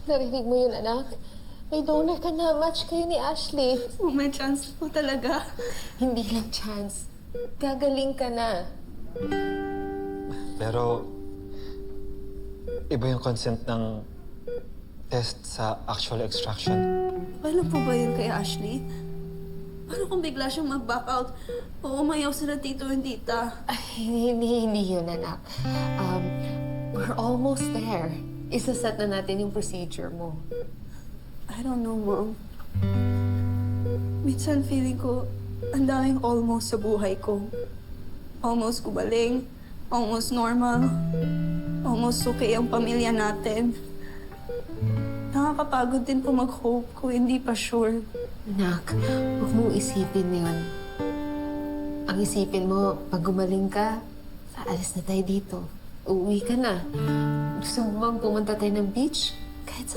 Narinig mo yun, anak? May donor ka na. Match kayo ni Ashley. Oh, may chance po talaga. Hindi lang chance. Gagaling ka na. Pero, iba yung consent ng test sa actual extraction. Paano po ba yun kay Ashley? Paano kung bigla siyang mag-back out o umayaw sila tito and tita? Ay, hindi yun, anak. We're almost there. Isaset na natin yung procedure mo. I don't know, Mom. Minsan feeling ko, ang daming almost sa buhay ko. Almost gumaling, almost normal, almost okay ang pamilya natin. Nakakapagod din po mag-hope kung hindi pa sure. Anak, huwag mong isipin yun. Ang isipin mo, pag gumaling ka, aalis na tayo dito. Uuwi ka na. Gusto mo bang pumunta tayo ng beach? Kahit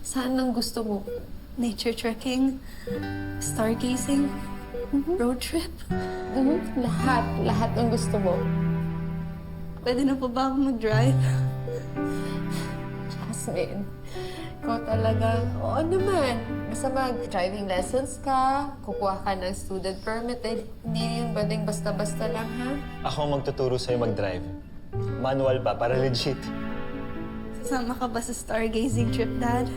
saan ang gusto mo. Nature trekking, stargazing, road trip. Lahat ng gusto mo. Pwede na po ba ako mag-drive? Jasmine, ikaw talaga, oo naman. Basta mag-driving lessons ka, kukuha ka ng student permit, hindi yun pwedeng basta-basta lang, ha? Ako ang magtuturo sa'yo mag-drive. Manual pa, para legit. Sasama ka ba sa stargazing trip, Dad?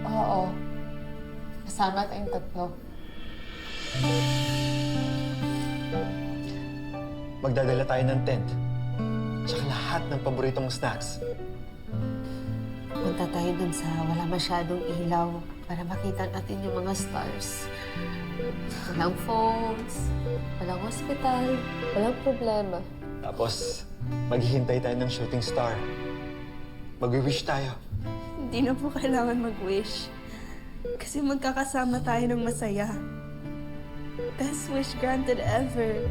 Oo. Kasama tayong tatlo. Magdadala tayo ng tent. Tsaka lahat ng paboritong snacks. Punta tayo dun sa wala masyadong ilaw para makita natin yung mga stars. Walang phones, walang hospital, walang problema. Tapos, maghihintay tayo ng shooting star. Mag-wish tayo. Hindi na po kailangan mag-wish. Kasi magkakasama tayo ng masaya. Best wish granted ever.